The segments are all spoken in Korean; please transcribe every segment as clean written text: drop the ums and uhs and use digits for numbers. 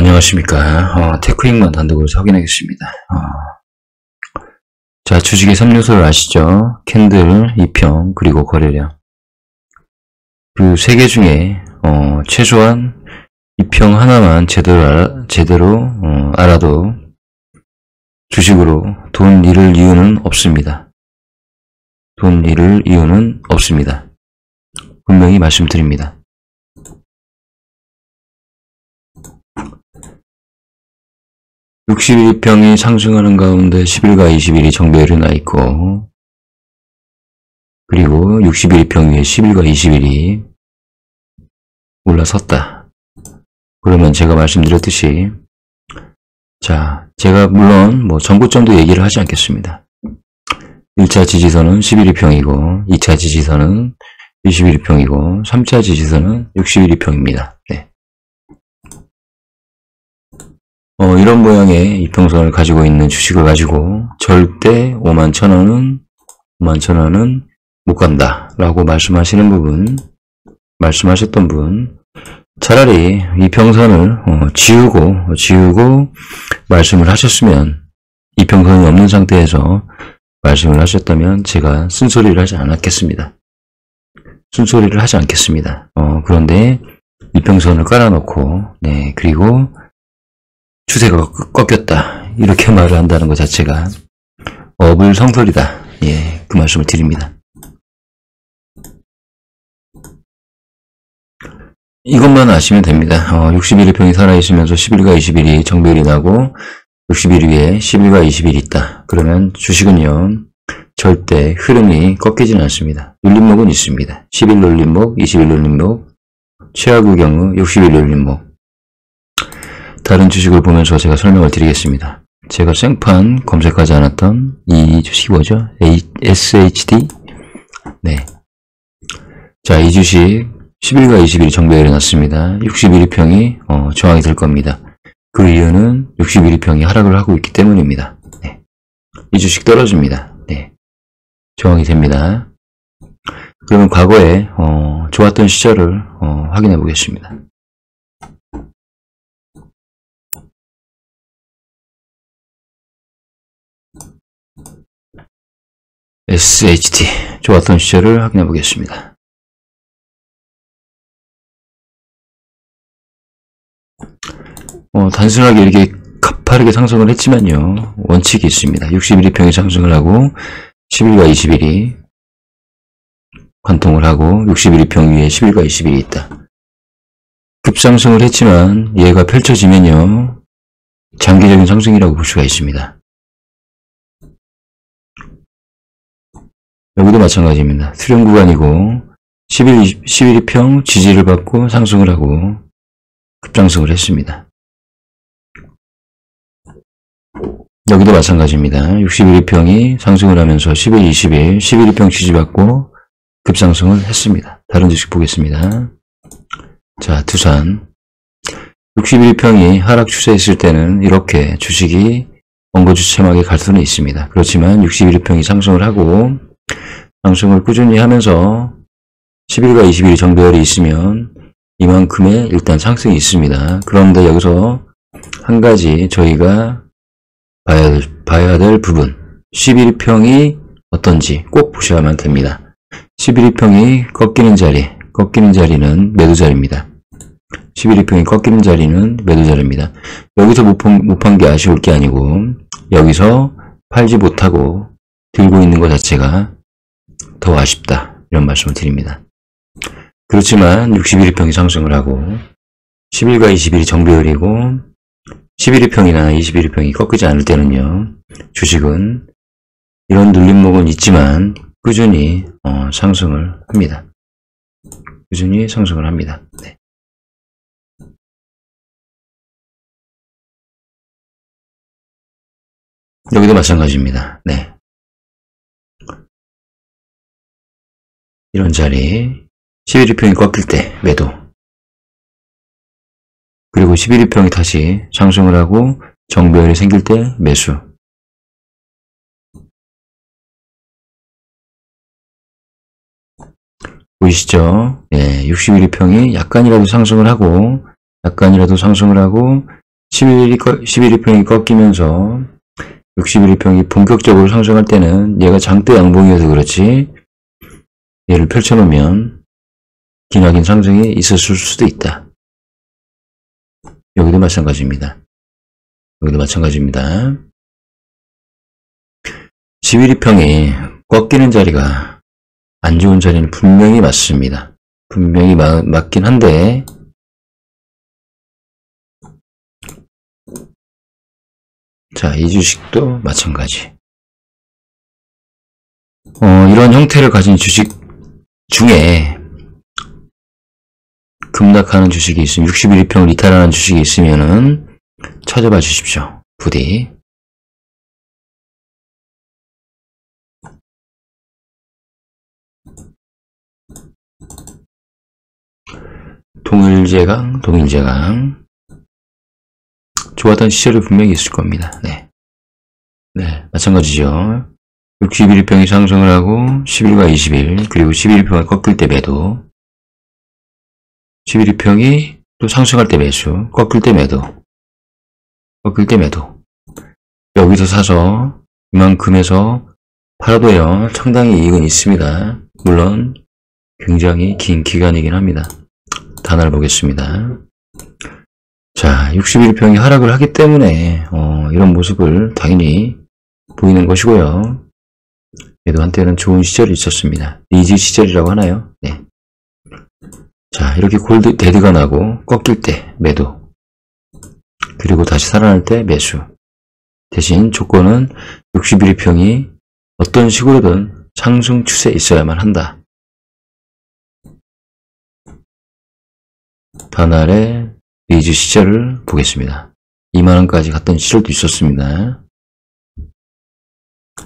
안녕하십니까. 테크닉만 단독으로 확인하겠습니다. 자, 주식의 3요소를 아시죠? 캔들, 2평, 그리고 거래량. 그 3개 중에, 최소한 2평 하나만 제대로 알아도 주식으로 돈 잃을 이유는 없습니다. 돈 잃을 이유는 없습니다. 분명히 말씀드립니다. 61평이 상승하는 가운데 10일과 20일이 정배열이 나 있고, 그리고 61평 위에 10일과 20일이 올라섰다. 그러면 제가 말씀드렸듯이, 자, 제가 물론 전고점도 얘기를 하지 않겠습니다. 1차 지지선은 11일평이고, 2차 지지선은 21일평이고, 3차 지지선은 61일평입니다. 네. 이런 모양의 이평선을 가지고 있는 주식을 가지고 절대 51,000원은 못 간다 라고 말씀하셨던 분, 차라리 이평선을 지우고 말씀을 하셨으면, 이평선이 없는 상태에서 말씀을 하셨다면 제가 쓴소리를 하지 않겠습니다. 그런데 이평선을 깔아놓고, 네, 그리고 추세가 꺾였다, 이렇게 말을 한다는 것 자체가 어불성설이다. 예, 그 말씀을 드립니다. 이것만 아시면 됩니다. 61일평이 살아있으면서 10일과 20일이 정배열이 나고 60일 위에 10일과 20일이 있다. 그러면 주식은요, 절대 흐름이 꺾이지는 않습니다. 눌림목은 있습니다. 10일 눌림목, 20일 눌림목, 최악의 경우 60일 눌림목. 다른 주식을 보면서 제가 설명을 드리겠습니다. 제가 생판 검색하지 않았던 이 주식이 뭐죠? SHD? 네. 자, 이 주식 10일과 20일이 정배열이 났습니다. 61일평이 저항이 될 겁니다. 그 이유는 61일평이 하락을 하고 있기 때문입니다. 네. 이 주식 떨어집니다. 네. 저항이 됩니다. 그러면 과거에 좋았던 시절을 확인해 보겠습니다. SHD 좋았던 시절을 확인해 보겠습니다. 단순하게 이렇게 가파르게 상승을 했지만요, 원칙이 있습니다. 61일평이 상승을 하고 10일과 20일이 관통을 하고 61일평 위에 10일과 20일이 있다. 급상승을 했지만 얘가 펼쳐지면요, 장기적인 상승이라고 볼 수가 있습니다. 여기도 마찬가지입니다. 수렴 구간이고 11일평 지지를 받고 상승을 하고 급상승을 했습니다. 여기도 마찬가지입니다. 61일평이 상승을 하면서 11, 20일, 11일평 지지받고 급상승을 했습니다. 다른 주식 보겠습니다. 자, 두산 61일평이 하락 추세했을 때는 이렇게 주식이 원고주체막에 갈 수는 있습니다. 그렇지만 61일평이 상승을 하고 상승을 꾸준히 하면서 10일과 20일이 정배열이 있으면 이만큼의 일단 상승이 있습니다. 그런데 여기서 한 가지 저희가 봐야 될 부분, 11일평이 어떤지 꼭 보셔야만 됩니다. 11일평이 꺾이는 자리는 매도 자리입니다. 11일평이 꺾이는 자리는 매도 자리입니다. 여기서 못 판 게 아쉬울 게 아니고, 여기서 팔지 못하고 들고 있는 것 자체가 더 아쉽다, 이런 말씀을 드립니다. 그렇지만 61일평이 상승을 하고 10일과 20일이 정배열이고 11일평이나 21일평이 꺾이지 않을 때는요, 주식은 이런 눌림목은 있지만 꾸준히 상승을 합니다. 네. 여기도 마찬가지입니다. 네. 이런 자리 11일평이 꺾일 때 매도, 그리고 11일평이 다시 상승을 하고 정배열이 생길 때 매수. 보이시죠? 예, 61일평이 약간이라도 상승을 하고 11일평이 꺾이면서 61일평이 본격적으로 상승할 때는 얘가 장대 양봉이어서 그렇지 얘를 펼쳐놓으면 기나긴 상승이 있었을 수도 있다. 여기도 마찬가지입니다. 여기도 마찬가지입니다. 11일평이 꺾이는 자리가 안 좋은 자리는 분명히 맞습니다. 분명히 맞긴 한데 자, 이 주식도 마찬가지. 이런 형태를 가진 주식 중에 급락하는 주식이 있으면 61일평을 이탈하는 주식이 있으면은 찾아봐 주십시오. 부디. 동일제강 좋았던 시절이 분명히 있을 겁니다. 네, 마찬가지죠. 61일평이 상승을 하고 10일과 20일 그리고 11일평을 꺾일 때 매도, 11일평이 또 상승할 때 매수, 꺾일 때 매도, 여기서 사서 이만큼에서 팔아도요 상당히 이익은 있습니다. 물론 굉장히 긴 기간이긴 합니다. 단화를 보겠습니다. 자, 61일평이 하락을 하기 때문에 이런 모습을 당연히 보이는 것이고요. 얘도 한때는 좋은 시절이 있었습니다. 리즈 시절이라고 하나요? 네. 자, 이렇게 골드 데드가 나고 꺾일 때 매도, 그리고 다시 살아날 때 매수. 대신 조건은 61일평이 어떤 식으로든 상승 추세에 있어야만 한다. 단날의 리즈 시절을 보겠습니다. 2만원까지 갔던 시절도 있었습니다.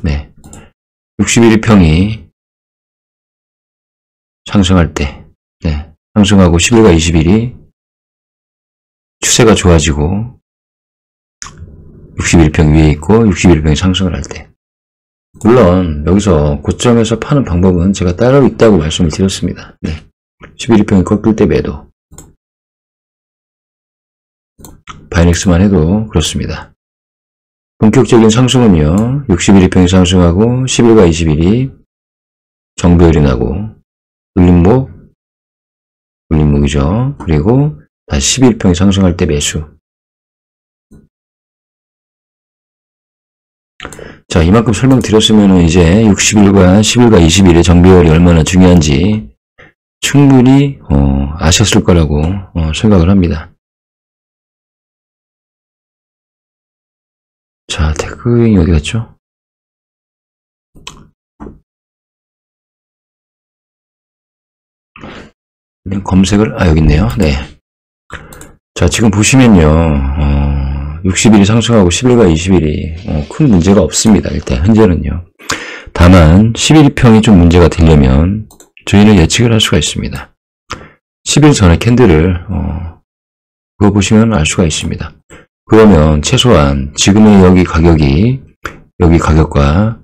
네. 61일평이 상승할 때, 네. 상승하고 10일과 20일이 추세가 좋아지고 61일평 위에 있고 61일평이 상승을 할 때. 물론 여기서 고점에서 파는 방법은 제가 따로 있다고 말씀을 드렸습니다. 네. 11일평이 꺾일 때 매도. 바이넥스만 해도 그렇습니다. 본격적인 상승은요, 61일평이 상승하고 10일과 20일이 정배열이 나고 울림목이죠. 그리고 다시 11일평이 상승할 때 매수. 자, 이만큼 설명드렸으면 이제 60일과 10일과 20일의 정배열이 얼마나 중요한지 충분히 아셨을 거라고 생각을 합니다. 자, 태그잉이 어디 갔죠? 검색을, 여기 있네요. 네. 자, 지금 보시면요, 60일이 상승하고 10일과 20일이 큰 문제가 없습니다. 일단, 현재는요. 다만, 11일평이 좀 문제가 되려면, 저희는 예측을 할 수가 있습니다. 10일 전에 캔들을, 그거 보시면 알 수가 있습니다. 그러면 최소한 지금의 여기 가격과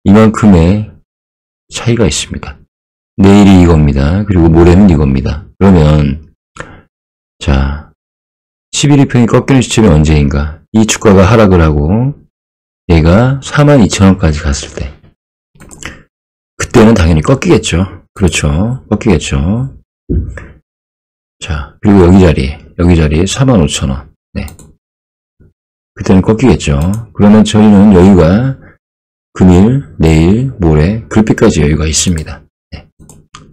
이만큼의 차이가 있습니다. 내일이 이겁니다. 그리고 모레는 이겁니다. 그러면 자, 11일평이 꺾이는 시점이 언제인가? 이 주가가 하락을 하고 얘가 42,000원까지 갔을 때 그때는 당연히 꺾이겠죠. 그렇죠. 꺾이겠죠. 자, 그리고 여기 자리 45,000원. 네. 그때는 꺾이겠죠. 그러면 저희는 여유가 금일, 내일, 모레, 글빛까지 여유가 있습니다. 네.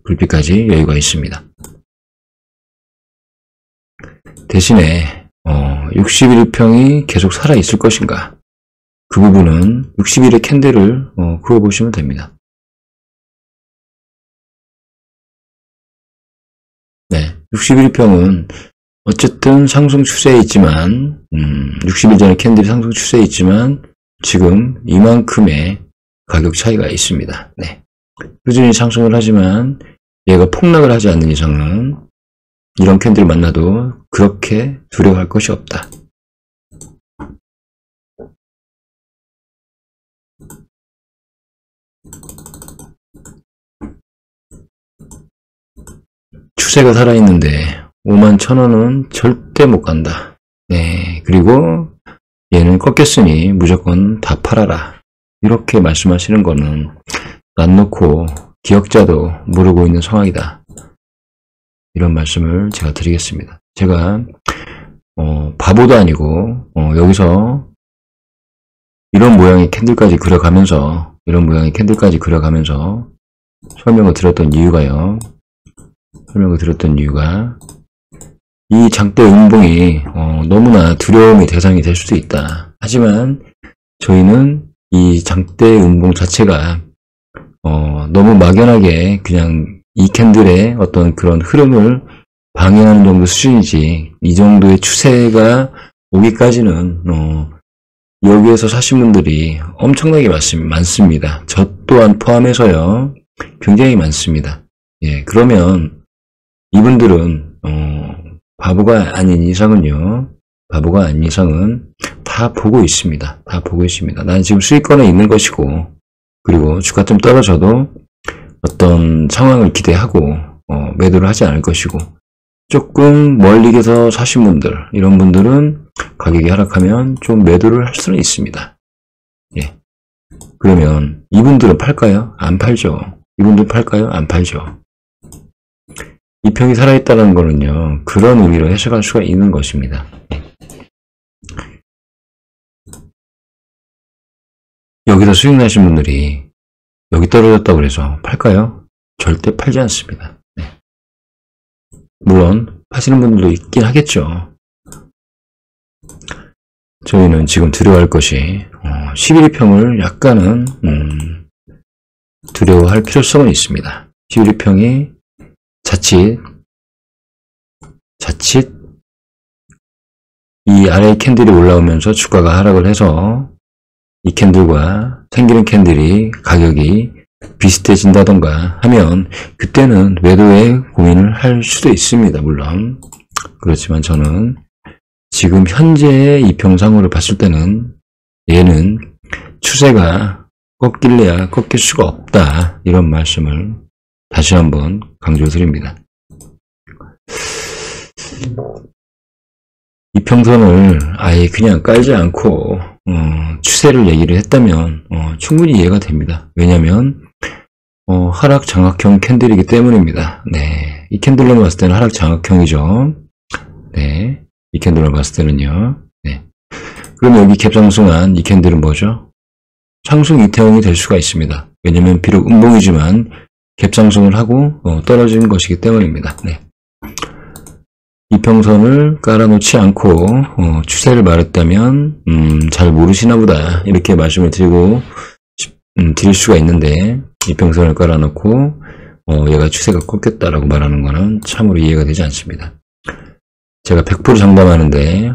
글빛까지 여유가 있습니다. 대신에 61일평이 계속 살아있을 것인가? 그 부분은 60일의 캔들을 그어보시면 됩니다. 네, 61일평은 어쨌든 상승 추세에 있지만 60일 전에 캔들이 상승 추세에 있지만 지금 이만큼의 가격 차이가 있습니다. 네. 꾸준히 상승을 하지만 얘가 폭락을 하지 않는 이상은 이런 캔들을 만나도 그렇게 두려워할 것이 없다. 추세가 살아있는데 51,000원은 절대 못 간다. 네, 그리고 얘는 꺾였으니 무조건 다 팔아라. 이렇게 말씀하시는 거는 난 놓고 기억자도 모르고 있는 상황이다. 이런 말씀을 제가 드리겠습니다. 제가 바보도 아니고 여기서 이런 모양의 캔들까지 그려가면서 설명을 드렸던 이유가요. 이 장대 음봉이 너무나 두려움의 대상이 될 수도 있다. 하지만 저희는 이 장대 음봉 자체가 너무 막연하게 그냥 이 캔들의 어떤 그런 흐름을 방해하는 정도 수준이지, 이 정도의 추세가 오기까지는 여기에서 사신 분들이 엄청나게 많습니다. 저 또한 포함해서요. 굉장히 많습니다. 예, 그러면 이분들은 바보가 아닌 이상은 다 보고 있습니다. 나는 지금 수익권에 있는 것이고, 그리고 주가 좀 떨어져도 어떤 상황을 기대하고 매도를 하지 않을 것이고, 조금 멀리 계서 사신 분들, 이런 분들은 가격이 하락하면 좀 매도를 할 수는 있습니다. 예. 그러면 이분들은 팔까요? 안 팔죠. 안 팔죠. 이 평이 살아있다는 거는요, 그런 의미로 해석할 수가 있는 것입니다. 여기서 수익 나신 분들이 여기 떨어졌다고 해서 팔까요? 절대 팔지 않습니다. 네. 물론 파시는 분들도 있긴 하겠죠. 저희는 지금 두려워할 것이 11일평을 약간은 두려워할 필요성은 있습니다. 11일평이 자칫 이 아래 캔들이 올라오면서 주가가 하락을 해서 이 캔들과 생기는 캔들이 가격이 비슷해진다던가 하면 그때는 매도에 고민을 할 수도 있습니다. 물론 그렇지만 저는 지금 현재의 이 평상으로 봤을 때는 얘는 추세가 꺾일래야 꺾일 수가 없다, 이런 말씀을 다시 한번 강조드립니다. 이평선을 아예 그냥 깔지 않고 추세를 얘기를 했다면 충분히 이해가 됩니다. 왜냐하면 하락 장악형 캔들이기 때문입니다. 네, 이 캔들로 봤을 때는 하락 장악형이죠. 네, 이 캔들로 봤을 때는요. 네. 그러면 여기 갭상승한 이 캔들은 뭐죠? 상승 이태원이 될 수가 있습니다. 왜냐하면 비록 음봉이지만 갭상승을 하고 떨어진 것이기 때문입니다. 네. 이평선을 깔아놓지 않고 추세를 말했다면 잘 모르시나 보다, 이렇게 말씀을 드릴 수가 있는데, 이평선을 깔아놓고 얘가 추세가 꺾였다라고 말하는 거는 참으로 이해가 되지 않습니다. 제가 100% 장담하는데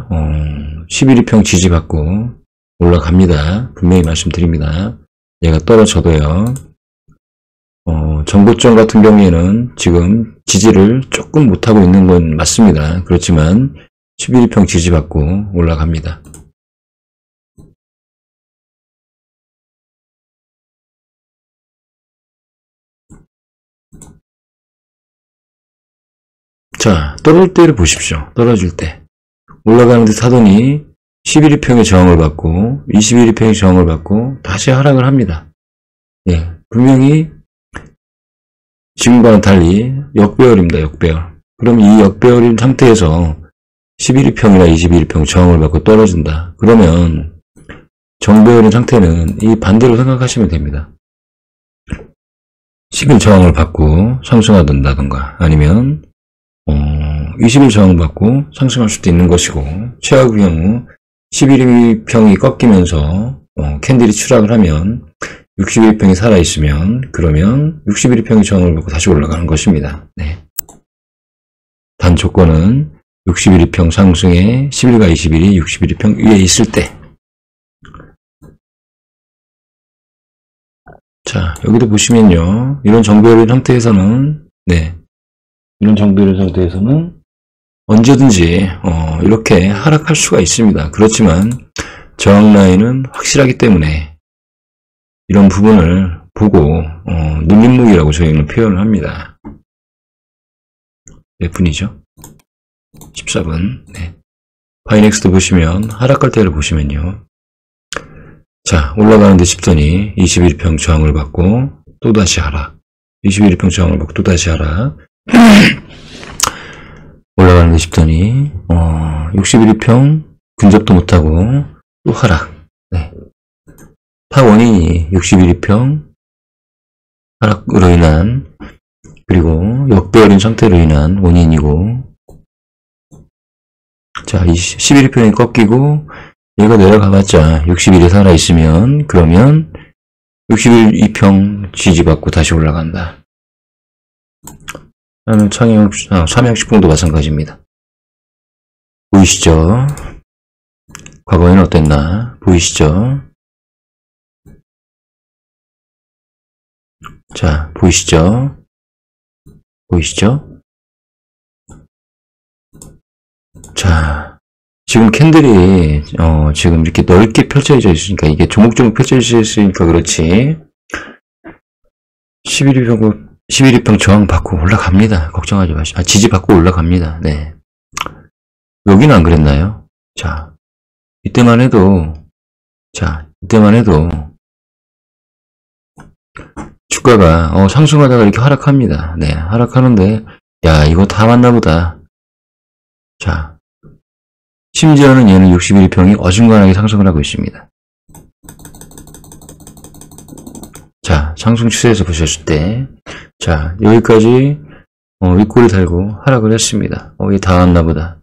11일평 지지받고 올라갑니다. 분명히 말씀드립니다. 얘가 떨어져도요. 정고점 같은 경우에는 지금 지지를 조금 못하고 있는 건 맞습니다. 그렇지만 11일평 지지받고 올라갑니다. 자, 떨어질 때를 보십시오. 떨어질 때. 올라가는 듯 하더니 11일평의 저항을 받고 21일평의 저항을 받고 다시 하락을 합니다. 예, 분명히 지금과는 달리 역배열입니다. 역배열. 그럼 이 역배열인 상태에서 11일평이나 21일평 저항을 받고 떨어진다. 그러면 정배열인 상태는 이 반대로 생각하시면 됩니다. 10일 저항을 받고 상승하던가 아니면 20일 저항을 받고 상승할 수도 있는 것이고, 최악의 경우 11일평이 꺾이면서 캔들이 추락을 하면 61평이 살아있으면 그러면 61평이 저항을 받고 다시 올라가는 것입니다. 네. 단 조건은 61평 상승에 10일과 20일이 61평 위에 있을 때. 자, 여기도 보시면요, 이런 정배열인 상태에서는, 네, 이런 정배열인 상태에서는 언제든지 이렇게 하락할 수가 있습니다. 그렇지만 저항 라인은 확실하기 때문에 이런 부분을 보고 눌림목이라고 저희는 표현을 합니다. 몇 분이죠? 14분. 네. 파이넥스도 보시면 하락할 때를 보시면요. 자, 올라가는데 싶더니 21평 저항을 받고 또다시 하락. 21평 저항을 받고 또다시 하락. 올라가는데 싶더니 61평 근접도 못하고 또 하락. 네. 타 원인이 61평 하락으로 인한, 그리고 역배열인 상태로 인한 원인이고, 자, 11평이 꺾이고 얘가 내려가봤자 61에 살아있으면, 그러면 61평 지지받고 다시 올라간다. 삼양식품도 마찬가지입니다. 보이시죠? 과거에는 어땠나? 보이시죠? 자, 보이시죠? 보이시죠? 자, 지금 캔들이 지금 이렇게 넓게 펼쳐져 있으니까, 이게 조목조목 펼쳐져 있으니까 그렇지, 11일평 저항 받고 올라갑니다. 걱정하지 마시고. 지지 받고 올라갑니다. 네. 여기는 안 그랬나요? 자, 이때만 해도 주가가 상승하다가 이렇게 하락합니다. 네, 하락하는데, 야, 이거 다 맞나 보다. 자, 심지어는 얘는 61평이 어중간하게 상승을 하고 있습니다. 자, 상승 추세에서 보셨을 때, 자, 여기까지 윗골을 달고 하락을 했습니다. 얘 다 왔나 보다.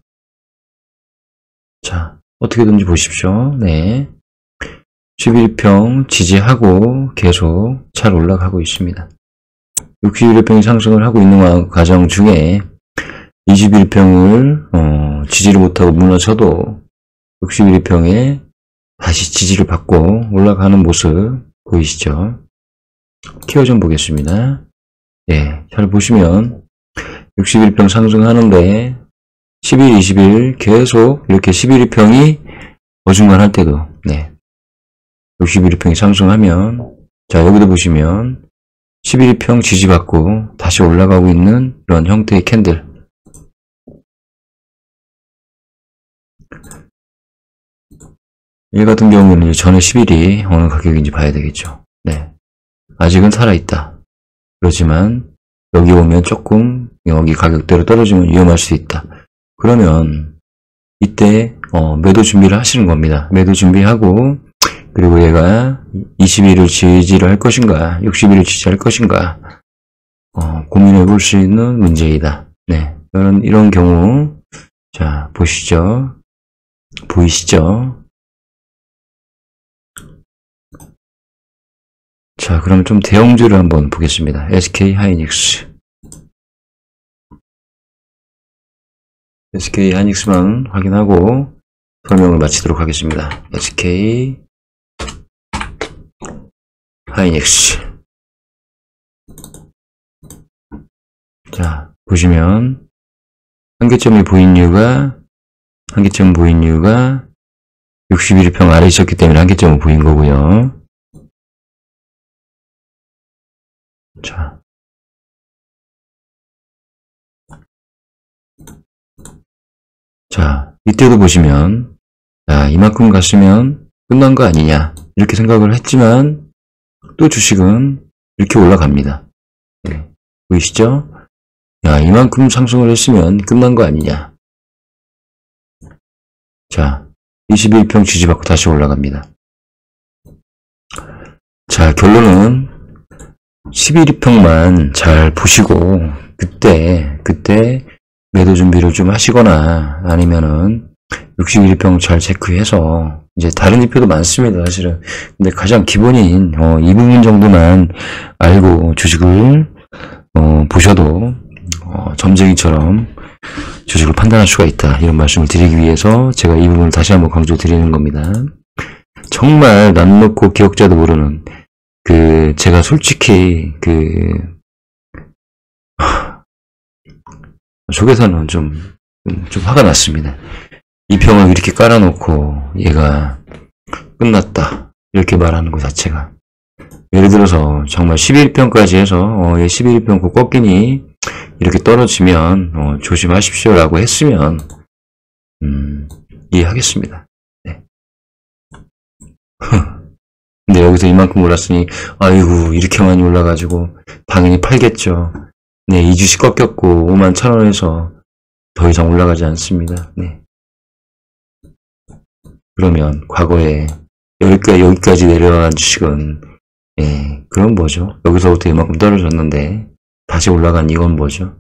자, 어떻게든지 보십시오. 네, 11평 지지하고 계속 잘 올라가고 있습니다. 61평이 상승을 하고 있는 과정 중에 21평을 지지를 못하고 무너져도 61평에 다시 지지를 받고 올라가는 모습 보이시죠? 키워 좀 보겠습니다. 예, 잘 보시면 61평 상승하는데 11, 21 계속 이렇게 11평이 어중간할 때도, 네, 61평이 상승하면, 자, 여기도 보시면 11평 지지받고 다시 올라가고 있는 이런 형태의 캔들. 얘 같은 경우는 전에 11이 어느 가격인지 봐야 되겠죠. 네, 아직은 살아있다. 그렇지만 여기 오면 조금 여기 가격대로 떨어지면 위험할 수 있다. 그러면 이때 매도 준비를 하시는 겁니다. 매도 준비하고, 그리고 얘가 21을 지지를 할 것인가 61을 지지할 것인가 고민해 볼 수 있는 문제이다. 네, 이런 경우, 자, 보시죠. 보이시죠? 자, 그럼 좀 대형주를 한번 보겠습니다. SK 하이닉스. SK 하이닉스만 확인하고 설명을 마치도록 하겠습니다. SK 하이닉스. 자, 보시면 한계점이 보인 이유가 61평 아래 있었기 때문에 한계점은 보인 거고요. 자, 이때도 보시면, 야, 이만큼 갔으면 끝난 거 아니냐, 이렇게 생각을 했지만, 또 주식은 이렇게 올라갑니다. 네, 보이시죠? 야, 이만큼 상승을 했으면 끝난 거 아니냐. 자, 21평 지지받고 다시 올라갑니다. 자, 결론은 11평만 잘 보시고, 그때 매도 준비를 좀 하시거나, 아니면은 61평 잘 체크해서, 이제 다른 지표도 많습니다, 사실은. 근데 가장 기본인 이 부분 정도만 알고 주식을 보셔도 점쟁이처럼 주식을 판단할 수가 있다, 이런 말씀을 드리기 위해서 제가 이 부분을 다시 한번 강조 드리는 겁니다. 정말 남 놓고 기억자도 모르는, 제가 솔직히 속에서는 좀 화가 났습니다. 이 평을 이렇게 깔아놓고 얘가 끝났다, 이렇게 말하는 것 자체가. 예를 들어서 정말 11평까지 해서 얘 11평 곧 꺾이니 이렇게 떨어지면 조심하십시오 라고 했으면 이해하겠습니다. 네. 근데 여기서 이만큼 올랐으니 아이고 이렇게 많이 올라가지고 당연히 팔겠죠. 네, 이 주식 꺾였고 51,000원에서 더 이상 올라가지 않습니다. 네. 그러면 과거에 여기까지 내려간 주식은 그럼 뭐죠? 여기서부터 이만큼 떨어졌는데 다시 올라간 이건 뭐죠?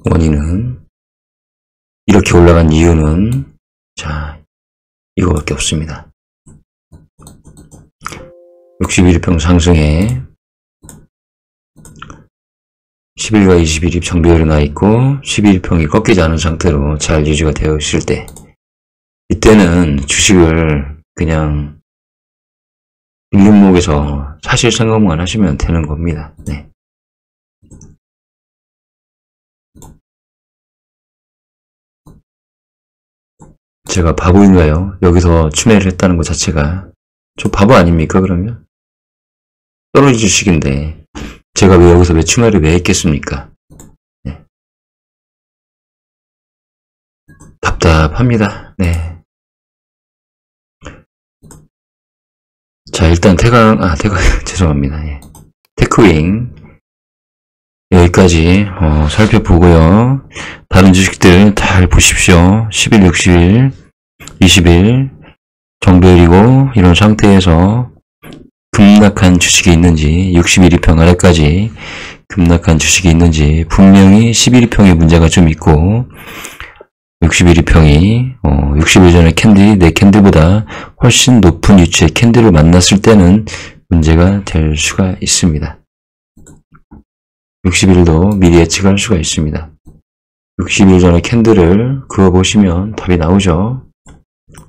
원인은 이렇게 올라간 이유는 자 이거밖에 없습니다. 61일평 상승에 10일과 21일 정비율이 나있고 11일평이 꺾이지 않은 상태로 잘 유지가 되어 있을 때 이때는 주식을 그냥 일목에서 사실 생각만 하시면 되는 겁니다. 네. 제가 바보인가요? 여기서 추매를 했다는 것 자체가 저 바보 아닙니까 그러면? 떨어진 주식인데 제가 왜 여기서 추매를 왜 했겠습니까? 네. 답답합니다. 네. 자 일단 죄송합니다. 예. 테크윙 여기까지 살펴보고요. 다른 주식들 잘 보십시오. 10일, 60일, 20일 정도일이고 이런 상태에서 급락한 주식이 있는지 61일평 아래까지 급락한 주식이 있는지 분명히 11일평에 문제가 좀 있고 61일평이 60일 전에 캔들이 내 캔들보다 훨씬 높은 위치의 캔들을 만났을 때는 문제가 될 수가 있습니다. 60일도 미리 예측할 수가 있습니다. 60일 전에 캔들을 그어보시면 답이 나오죠.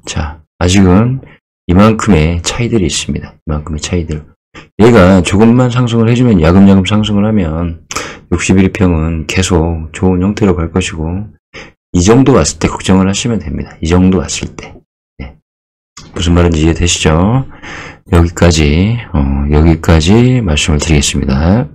자, 아직은 이만큼의 차이들이 있습니다. 이만큼의 차이들. 얘가 조금만 상승을 해주면 야금야금 상승을 하면 61일평은 계속 좋은 형태로 갈 것이고 이 정도 왔을 때 걱정을 하시면 됩니다. 이 정도 왔을 때. 네. 무슨 말인지 이해되시죠? 여기까지 말씀을 드리겠습니다.